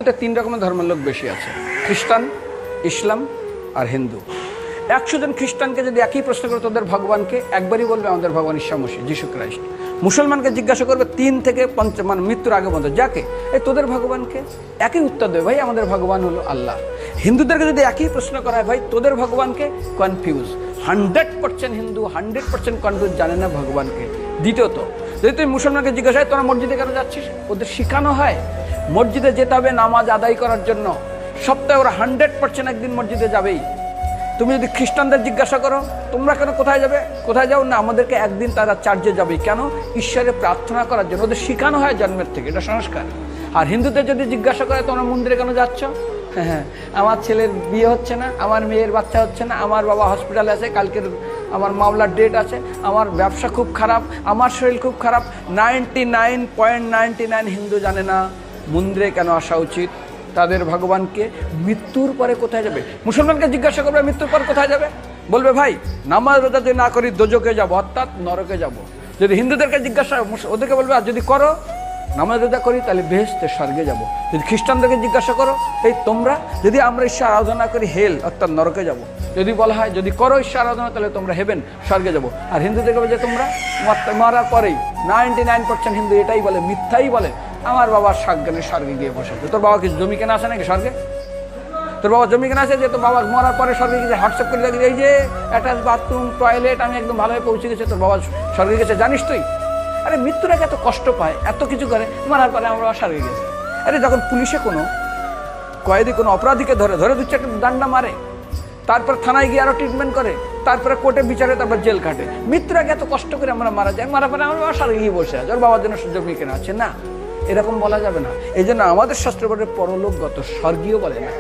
তিন রকমের ধর্মের লোক বেশি আছে, খ্রিস্টান, ইসলাম আর হিন্দু। 100 জন খ্রিস্টানকে যদি একই প্রশ্ন করে তোদের ভগবানকে, একবারই বলবে আমাদের ভগবান ঈশ্বর মসিহ যিশু খ্রাইস্ট। মুসলমানকে জিজ্ঞাসা করবে 3 থেকে 5 মানে মৃত্যুর আগে পর্যন্ত যাকে, এই তোদের ভগবানকে একই উত্তর দেবে, ভাই আমাদের ভগবান হলো আল্লাহ। হিন্দুদেরকে যদি একই প্রশ্ন করা হয়, ভাই তোদের ভগবানকে, কনফিউজ। 100% হিন্দু 100% কনফিউজ, জানে না ভগবানকে। দ্বিতীয়ত, যদি তুমি মুসলমানকে জিজ্ঞাসা হয় তোরা মসজিদে কেন যাচ্ছিস, ওদের শেখানো হয় মসজিদে যেতে হবে নামাজ আদায় করার জন্য। সপ্তাহে ওরা 100% একদিন মসজিদে যাবেই। তুমি যদি খ্রিস্টানদের জিজ্ঞাসা করো তোমরা কেন কোথায় যাবে, কোথায় যাও না, আমাদেরকে একদিন তারা চার্চে যাবে। কেন? ঈশ্বরে প্রার্থনা করার জন্য, ওদের শেখানো হয় জন্মের থেকে, এটা সংস্কার। আর হিন্দুদের যদি জিজ্ঞাসা করে তোমরা মন্দিরে কেন যাচ্ছ, হ্যাঁ আমার ছেলের বিয়ে হচ্ছে না, আমার মেয়ের বাচ্চা হচ্ছে না, আমার বাবা হসপিটালে আছে, কালকের আমার মামলার ডেট আছে, আমার ব্যবসা খুব খারাপ, আমার শরীর খুব খারাপ। 99.99 হিন্দু জানে না মন্দিরে কেন আসা উচিত, তাদের ভগবানকে মৃত্যুর পরে কোথায় যাবে। মুসলমানকে জিজ্ঞাসা করবে মৃত্যুর পর কোথায় যাবে, বলবে ভাই নামাজ রোজা যদি না করি দোজকে যাব, অর্থাৎ নরকে যাব। যদি হিন্দুদেরকে জিজ্ঞাসা, ওদেরকে বলবে আর যদি করো নামাজ রোজা করি তাহলে বেহেশতে স্বর্গে যাব। যদি খ্রিস্টানদেরকে জিজ্ঞাসা করো এই তোমরা যদি আমরা ঈশ্বর আরাধনা করি হেল অর্থাৎ নরকে যাব। যদি বলা হয় যদি করো ঈশ্বর আরাধনা তাহলে তোমরা হেভেন স্বর্গে যাব। আর হিন্দুদেরকে বলে যে তোমরা মারার পরেই 99% হিন্দু এটাই বলে, মিথ্যাই বলে, আমার বাবার সাজ্ঞানে স্বর্গে গিয়ে বসে। তোর বাবা কি জমি কেনা আছে নাকি স্বর্গে? তোর বাবা জমি কেনা আছে যে তোর বাবা মরার পরে স্বর্গে গেছে হোয়াটসঅ্যাপ করে দেখি এই যে অ্যাটাচ বাথরুম টয়লেট আমি একদম ভালোভাবে পৌঁছে গেছে, তোর বাবা স্বর্গে গেছে জানিস তুই? আরে মৃত্যুর আগে এত কষ্ট পায়, এত কিছু করে, মারার পরে আমার বাবা স্বর্গে গেছে। আরে যখন পুলিশে কোনো কয়েদি কোনো অপরাধীকে ধরে 2-4 ডান্ডা মারে, তারপর থানায় গিয়ে আরও ট্রিটমেন্ট করে, তারপরে কোর্টে বিচারে, তারপর জেল কাটে, মৃত্যুর আগে এত কষ্ট করে আমরা মারা যায়, মারার পরে আমার বাবা স্বর্গে গিয়ে বসে আছে, ওর বাবার জন্য জমি কেনা আছে না, এরকম বলা যাবে না। এই জন্য আমাদের শাস্ত্র বলে পরলোকগত, স্বর্গীয় বলে না।